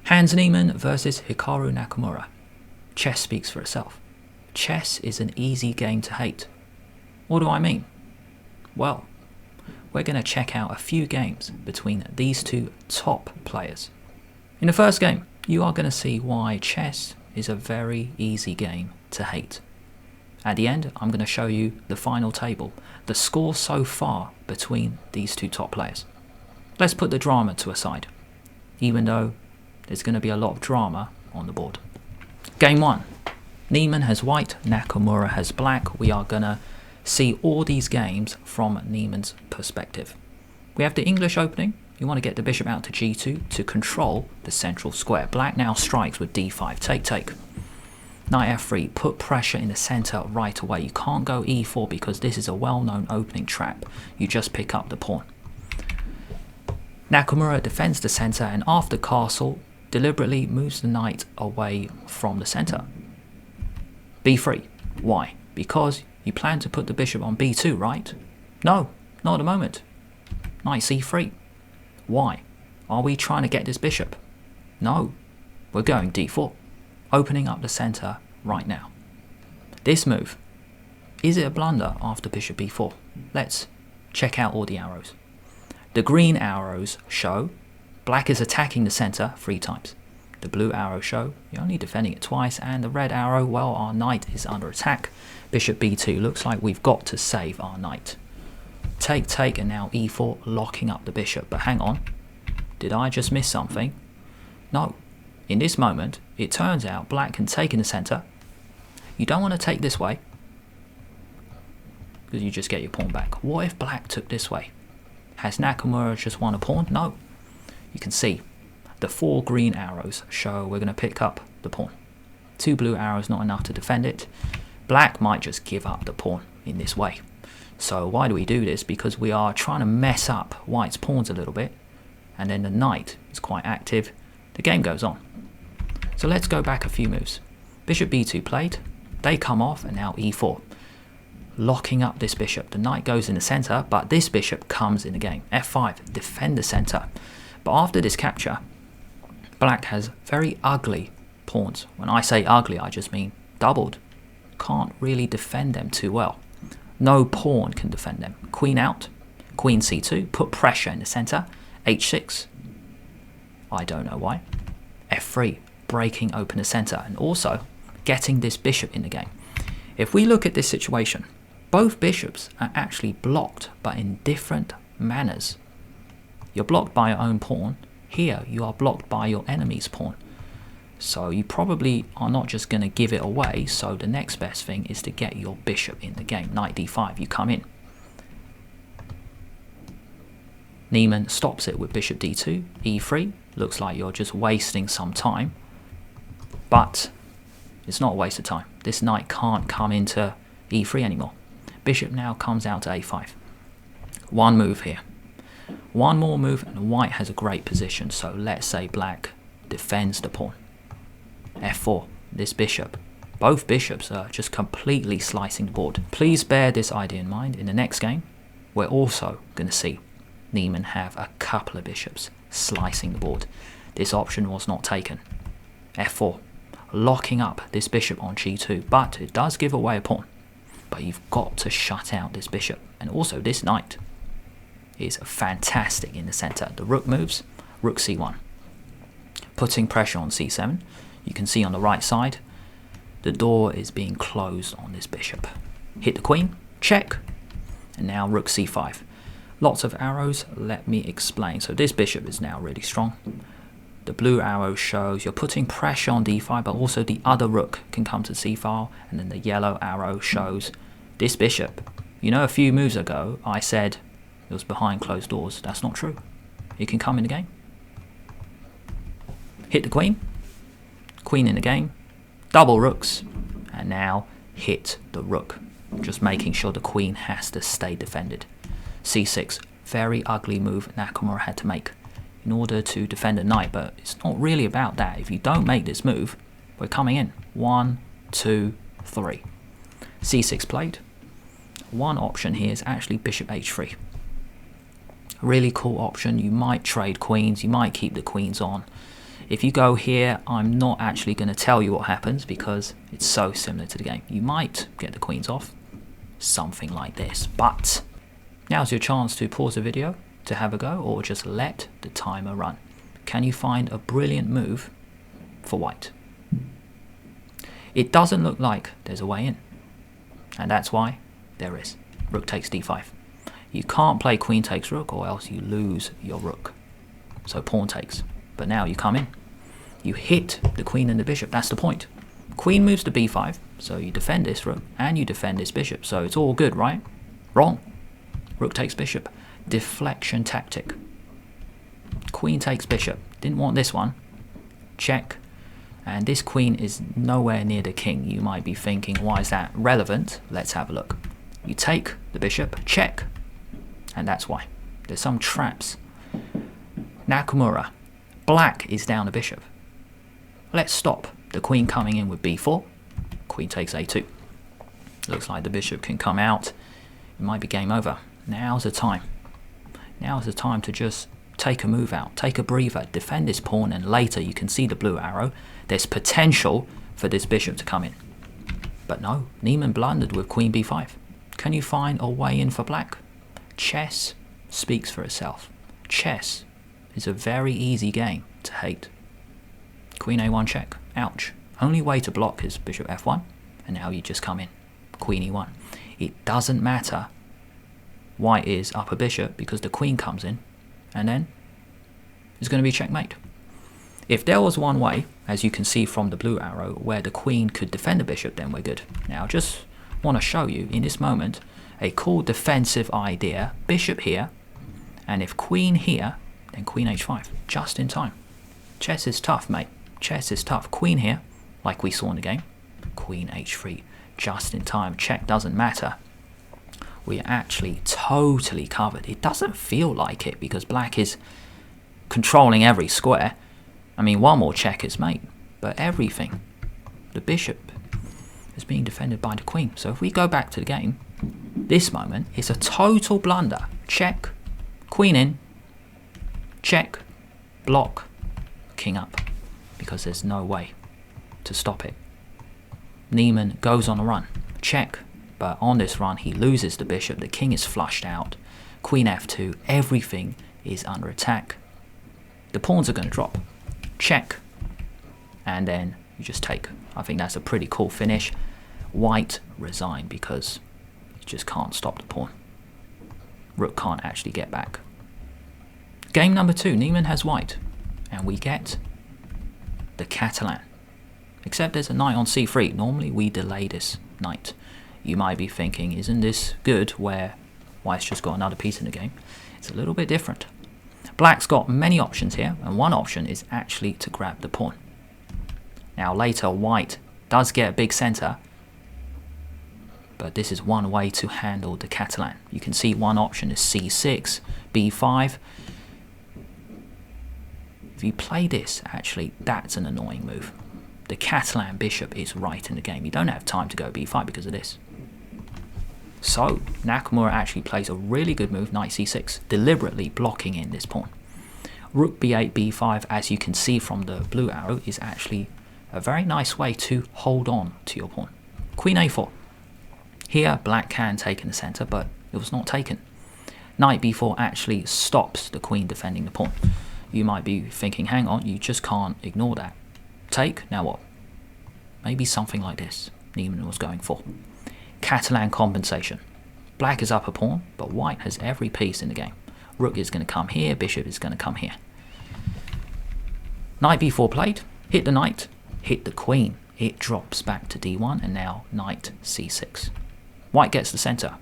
Hans Niemann versus Hikaru Nakamura. Chess speaks for itself. Chess is an easy game to hate. What do I mean? Well, we're going to check out a few games between these two top players. In the first game, you are going to see why chess is a very easy game to hate. At the end, I'm going to show you the final table, the score so far between these two top players. Let's put the drama to a side, even though there's going to be a lot of drama on the board. Game 1. Niemann has white, Nakamura has black. We are going to see all these games from Niemann's perspective. We have the English opening. You want to get the bishop out to g2 to control the central square. Black now strikes with d5. Take. Knight f3. Put pressure in the center right away. You can't go e4 because this is a well-known opening trap. You just pick up the pawn. Nakamura defends the center and after castle deliberately moves the knight away from the center. b3. Why? Because you plan to put the bishop on b2, right? No, not at the moment. Knight c3. Why? Are we trying to get this bishop? No, we're going d4. Opening up the center right now. This move, is it a blunder after bishop b4? Let's check out all the arrows. The green arrows show black is attacking the center 3 times. The blue arrows show you're only defending it twice, and the red arrow, well, our knight is under attack. Bishop b2, looks like we've got to save our knight. Take, and now e4, locking up the bishop. But hang on, did I just miss something? No. In this moment, it turns out black can take in the center. You don't want to take this way, because you just get your pawn back. What if black took this way? Has Nakamura just won a pawn? No. You can see the 4 green arrows show we're going to pick up the pawn. 2 blue arrows not enough to defend it. Black might just give up the pawn in this way. So why do we do this? Because we are trying to mess up white's pawns a little bit, and then the knight is quite active. The game goes on. So let's go back a few moves. Bishop b2 played, they come off, and now e4. Locking up this bishop. The knight goes in the center, but this bishop comes in the game. f5, defend the center. But after this capture, black has very ugly pawns. When I say ugly, I just mean doubled. Can't really defend them too well. No pawn can defend them. Queen out, queen c2, put pressure in the center. h6, I don't know why. f3, breaking open the center, and also getting this bishop in the game. If we look at this situation, both bishops are actually blocked, but in different manners. You're blocked by your own pawn. Here, you are blocked by your enemy's pawn. So you probably are not just going to give it away, so the next best thing is to get your bishop in the game. Knight d5, you come in. Niemann stops it with bishop d2, e3. Looks like you're just wasting some time. But it's not a waste of time. This knight can't come into e3 anymore. Bishop now comes out to a5. One move here. One more move and white has a great position. So let's say black defends the pawn. f4, this bishop. Both bishops are just completely slicing the board. Please bear this idea in mind. In the next game, we're also going to see Niemann have a couple of bishops slicing the board. This option was not taken. f4, locking up this bishop on g2, but it does give away a pawn. But you've got to shut out this bishop. And also this knight is fantastic in the center. The rook moves, rook c1. Putting pressure on c7. You can see on the right side, the door is being closed on this bishop. Hit the queen, check, and now rook c5. Lots of arrows, let me explain. So this bishop is now really strong. The blue arrow shows you're putting pressure on d5, but also the other rook can come to c-file, and then the yellow arrow shows this bishop. You know, a few moves ago, I said it was behind closed doors. That's not true. It can come in the game. Hit the queen. Queen in the game. Double rooks. And now hit the rook. Just making sure the queen has to stay defended. c6. Very ugly move Nakamura had to make in order to defend a knight, but it's not really about that. If you don't make this move, we're coming in. 1, 2, 3. c6 played. One option here is actually bishop h3. A really cool option. You might trade queens, you might keep the queens on. If you go here, I'm not actually going to tell you what happens because it's so similar to the game. You might get the queens off, something like this. But now's your chance to pause the video to have a go, or just let the timer run. Can you find a brilliant move for white? It doesn't look like there's a way in, and that's why there is. Rook takes d5. You can't play queen takes rook, or else you lose your rook. So pawn takes. But now you come in. You hit the queen and the bishop. That's the point. Queen moves to b5, so you defend this rook and you defend this bishop. So it's all good, right? Wrong. Rook takes bishop. Deflection tactic. Queen takes bishop. Didn't want this one. Check. And this queen is nowhere near the king. You might be thinking, why is that relevant? Let's have a look. You take the bishop, check. And that's why. There's some traps. Nakamura. Black is down a bishop. Let's stop the queen coming in with b4. Queen takes a2. Looks like the bishop can come out. It might be game over. Now's the time. Now's the time to just take a move out, take a breather, defend this pawn, and later you can see the blue arrow. There's potential for this bishop to come in. But no, Niemann blundered with queen b5. Can you find a way in for black? Chess speaks for itself. Chess is a very easy game to hate. Queen a1 check. Ouch. Only way to block is bishop f1, and now you just come in. Queen e1. It doesn't matter. White is up a bishop because the queen comes in, and then it's going to be checkmate. If there was one way, as you can see from the blue arrow, where the queen could defend the bishop, then we're good. Now just want to show you in this moment a cool defensive idea. Bishop here, and if queen here, then queen h5, just in time. Chess is tough, mate. Chess is tough. Queen here, like we saw in the game. Queen h3, just in time. Check doesn't matter. We're actually totally covered. It doesn't feel like it because black is controlling every square. I mean, one more check is mate, but everything. The bishop is being defended by the queen. So if we go back to the game, this moment is a total blunder. Check, queen in, check, block, king up, because there's no way to stop it. Niemann goes on a run. Check. But on this run, he loses the bishop. The king is flushed out. Queen f2. Everything is under attack. The pawns are going to drop. Check. And then you just take. I think that's a pretty cool finish. White resign because you just can't stop the pawn. Rook can't actually get back. Game number 2. Niemann has white. And we get the Catalan. Except there's a knight on c3. Normally we delay this knight. You might be thinking, isn't this good where white's just got another piece in the game? It's a little bit different. Black's got many options here, and one option is actually to grab the pawn. Now later, white does get a big center, but this is one way to handle the Catalan. You can see one option is c6, b5. If you play this, actually, that's an annoying move. The Catalan bishop is right in the game. You don't have time to go b5 because of this. So Nakamura actually plays a really good move, knight c6, deliberately blocking in this pawn. Rook b8, b5, as you can see from the blue arrow, is actually a very nice way to hold on to your pawn. Queen a4. Here black can take in the center, but it was not taken. Knight b4 actually stops the queen defending the pawn. You might be thinking, hang on, you just can't ignore that. Take, now what? Maybe something like this Niemann was going for. Catalan compensation. Black is up a pawn, but white has every piece in the game. Rook is going to come here, bishop is going to come here. Knight b4 played, hit the knight, hit the queen. It drops back to d1, and now knight c6. White gets the center.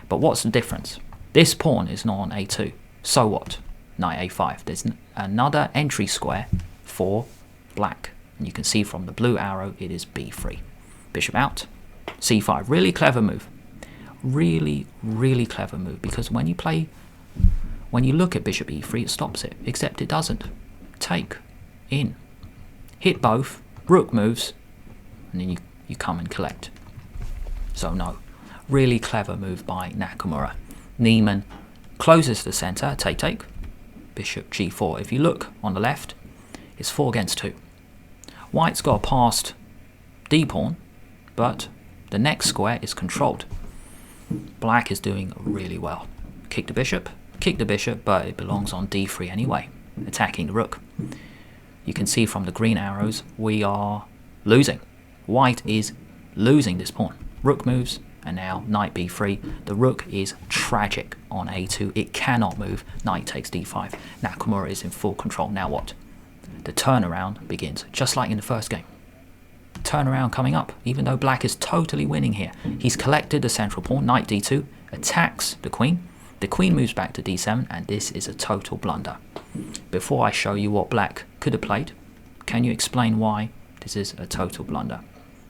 But what's the difference? This pawn is not on a2. So what? Knight a5. There's another entry square for black. And you can see from the blue arrow, it is b3. Bishop out, c5. Really clever move. Really, really clever move. Because when you look at bishop e3, it stops it. Except it doesn't. Take, in, hit both, rook moves, and then you come and collect. So no, really clever move by Nakamura. Niemann closes the center, take, bishop g4. If you look on the left, It's 4 against 2. White's got a passed d-pawn, but the next square is controlled. Black is doing really well. Kick the bishop, but it belongs on d3 anyway, attacking the rook. You can see from the green arrows we are losing. White is losing this pawn. Rook moves, and now knight b3. The rook is tragic on a2. It cannot move. Knight takes d5. Nakamura is in full control. Now what? The turnaround begins, just like in the first game. Turnaround coming up, even though black is totally winning here. He's collected the central pawn. Knight d2 attacks the queen. The queen moves back to d7, and this is a total blunder. Before I show you what black could have played, can you explain why this is a total blunder?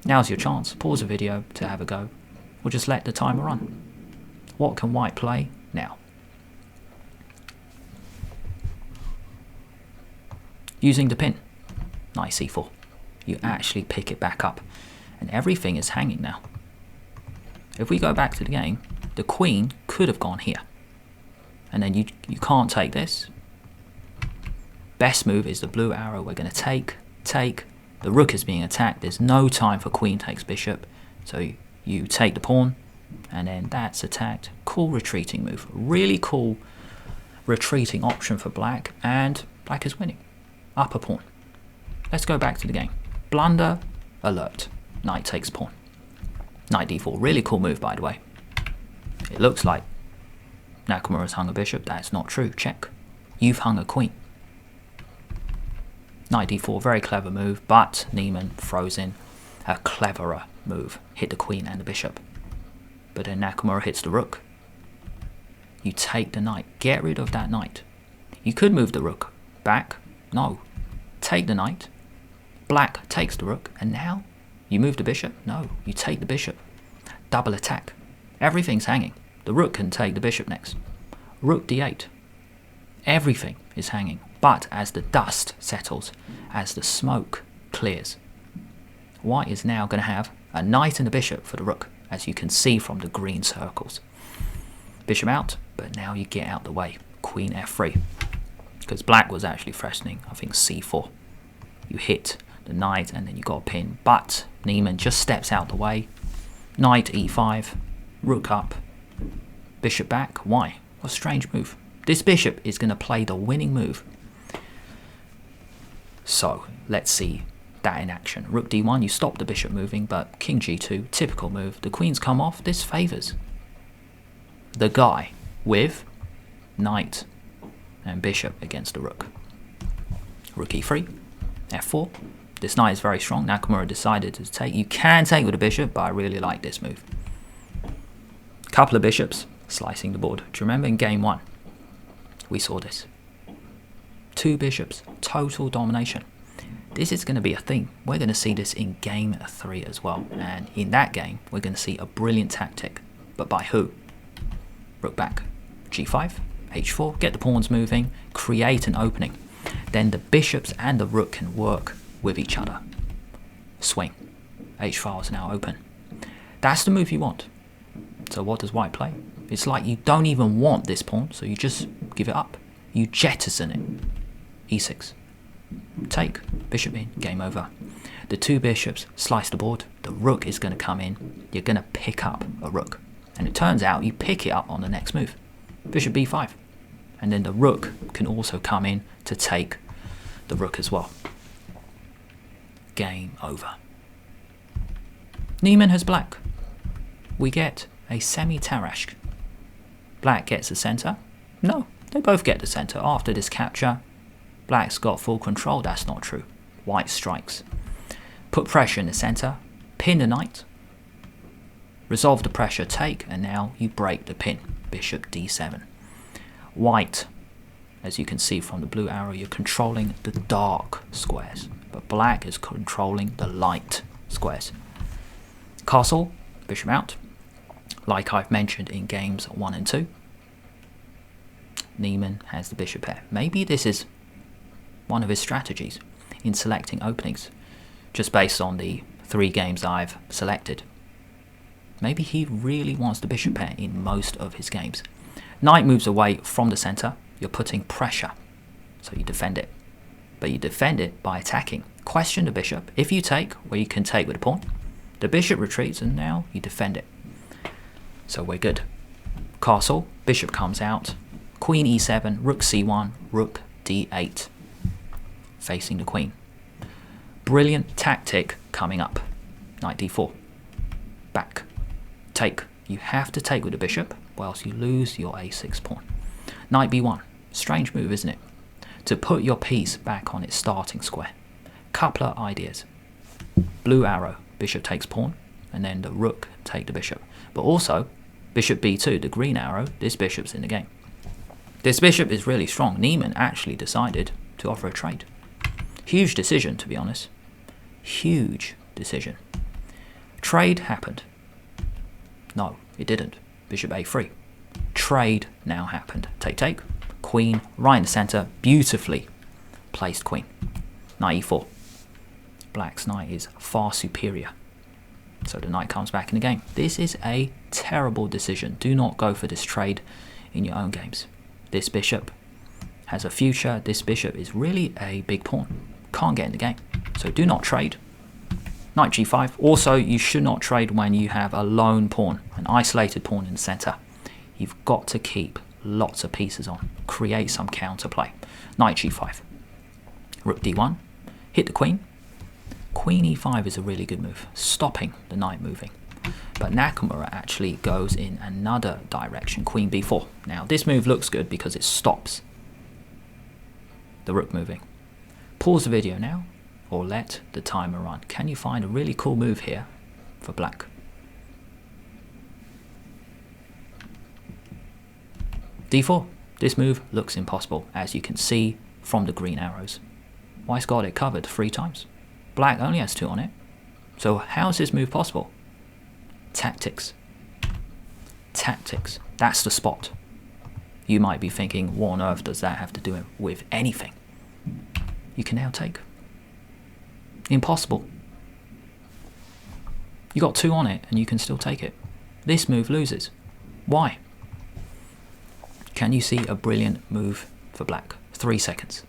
Now's your chance. Pause the video to have a go, or just let the timer run. What can white play now? Using the pin, knight c4. You actually pick it back up, and everything is hanging now. If we go back to the game, the queen could have gone here, and then you can't take this. Best move is the blue arrow. We're going to take. The rook is being attacked. There's no time for queen takes bishop, so you take the pawn, and then that's attacked. Cool retreating move. Really cool retreating option for black, and black is winning. Up a pawn. Let's go back to the game. Blunder alert. Knight takes pawn. Knight d4. Really cool move, by the way. It looks like Nakamura's hung a bishop. That's not true. Check. You've hung a queen. Knight d4. Very clever move, but Niemann throws in a cleverer move. Hit the queen and the bishop. But then Nakamura hits the rook. You take the knight. Get rid of that knight. You could move the rook back. No. Take the knight. Black takes the rook, and now you move the bishop. No, you take the bishop. Double attack. Everything's hanging. The rook can take the bishop next. Rook d8. Everything is hanging. But as the dust settles, as the smoke clears, white is now going to have a knight and a bishop for the rook, as you can see from the green circles. Bishop out, but now you get out the way. Queen f3. Because black was actually threatening, I think, c4. You hit the knight and then you got a pin, but Niemann just steps out the way. Knight e5, rook up, bishop back. Why? What a strange move. This bishop is going to play the winning move. So let's see that in action. Rook d1, you stop the bishop moving, but king g2, typical move. The queen's come off. This favors the guy with knight and bishop against the rook. Rook e3, f4. This knight is very strong. Nakamura decided to take. You can take with a bishop, but I really like this move. Couple of bishops slicing the board. Do you remember in game 1? We saw this. 2 bishops, total domination. This is going to be a theme. We're going to see this in game 3 as well. And in that game, we're going to see a brilliant tactic. But by who? Rook back, g5, h4, get the pawns moving, create an opening. Then the bishops and the rook can work with each other. Swing. h-file is now open. That's the move you want. So what does white play? It's like you don't even want this pawn, so you just give it up. You jettison it. e6. Take. Bishop in. Game over. The 2 bishops slice the board. The rook is going to come in. You're going to pick up a rook. And it turns out you pick it up on the next move. Bishop b5. And then the rook can also come in to take the rook as well. Game over. Niemann has black. We get a semi-Tarrasch. Black gets the center. No, they both get the center. After this capture, black's got full control. That's not true. White strikes. Put pressure in the center. Pin the knight. Resolve the pressure, take, and now you break the pin. Bishop d7. White, as you can see from the blue arrow, you're controlling the dark squares, but black is controlling the light squares. Castle, bishop out. Like I've mentioned in games 1 and 2, Niemann has the bishop pair. Maybe this is one of his strategies in selecting openings, just based on the 3 games I've selected. Maybe he really wants the bishop pair in most of his games. Knight moves away from the center. You're putting pressure, so you defend it. but you defend it by attacking. Question the bishop. If you take, well, you can take with a pawn. The bishop retreats, and now you defend it. So we're good. Castle, bishop comes out, queen e7, rook c1, rook d8, facing the queen. Brilliant tactic coming up. Knight d4. Back. Take. You have to take with the bishop, or else you lose your a6 pawn. Knight b1. Strange move, isn't it? To put your piece back on its starting square. Couple of ideas. Blue arrow. Bishop takes pawn, and then the rook take the bishop. But also, bishop b2, the green arrow, this bishop's in the game. This bishop is really strong. Niemann actually decided to offer a trade. Huge decision, to be honest. Huge decision. Trade happened. No, it didn't. Bishop a3. Trade now happened. Take, take. Queen right in the center. Beautifully placed queen. Knight e4. Black's knight is far superior. So the knight comes back in the game. This is a terrible decision. Do not go for this trade in your own games. This bishop has a future. This bishop is really a big pawn. Can't get in the game. So do not trade. Knight g5. Also, you should not trade when you have a lone pawn, an isolated pawn in the center. You've got to keep lots of pieces on. Create some counterplay. Knight g5. Rook d1. Hit the queen. Queen e5 is a really good move, stopping the knight moving. But Nakamura actually goes in another direction, queen b4. Now this move looks good because it stops the rook moving. Pause the video now, or let the timer run. Can you find a really cool move here for black? d4. This move looks impossible, as you can see from the green arrows. White's got it covered 3 times. Black only has 2 on it. So how is this move possible? Tactics. Tactics. That's the spot. You might be thinking, what on earth does that have to do with anything? You can now take. Impossible. You got 2 on it and you can still take it. This move loses. Why? Can you see a brilliant move for black? 3 seconds.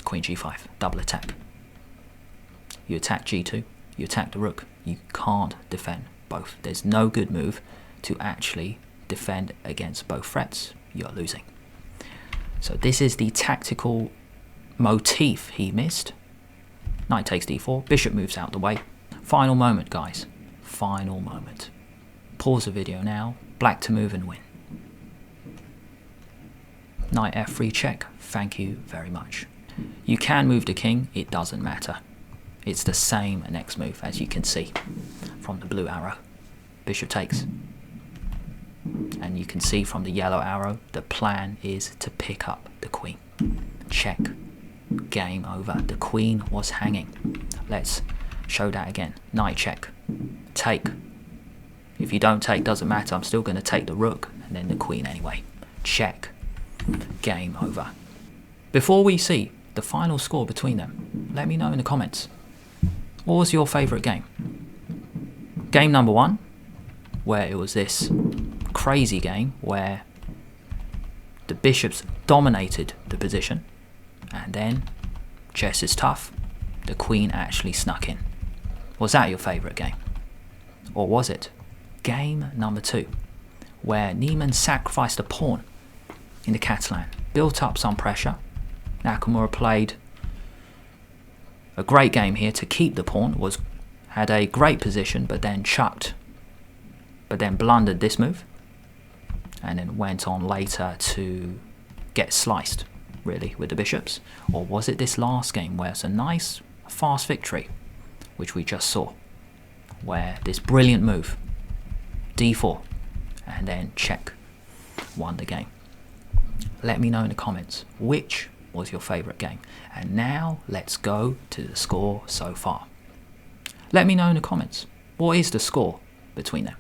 Queen g5, double attack. You attack g2, you attack the rook. You can't defend both. There's no good move to actually defend against both threats. You're losing. So this is the tactical motif he missed. Knight takes d4, bishop moves out the way. Final moment, guys. Final moment. Pause the video now. Black to move and win. Knight f3 check. Thank you very much. You can move the king, it doesn't matter. It's the same next move, as you can see from the blue arrow. Bishop takes. And you can see from the yellow arrow, the plan is to pick up the queen. Check. Game over. The queen was hanging. Let's show that again. Knight check. Take. If you don't take, doesn't matter. I'm still going to take the rook and then the queen anyway. Check. Game over. Before we see the final score between them, let me know in the comments. What was your favourite game? Game number 1, where it was this crazy game where the bishops dominated the position, and then, chess is tough, the queen actually snuck in. Was that your favourite game? Or was it game number 2, where Niemann sacrificed a pawn in the Catalan, built up some pressure? Nakamura played a great game here to keep the pawn, had a great position, but then blundered this move, and then went on later to get sliced, really, with the bishops. Or was it this last game where it's a nice, fast victory, which we just saw, where this brilliant move, d4, and then check, won the game? Let me know in the comments which was your favourite game. And now let's go to the score so far. Let me know in the comments, what is the score between them?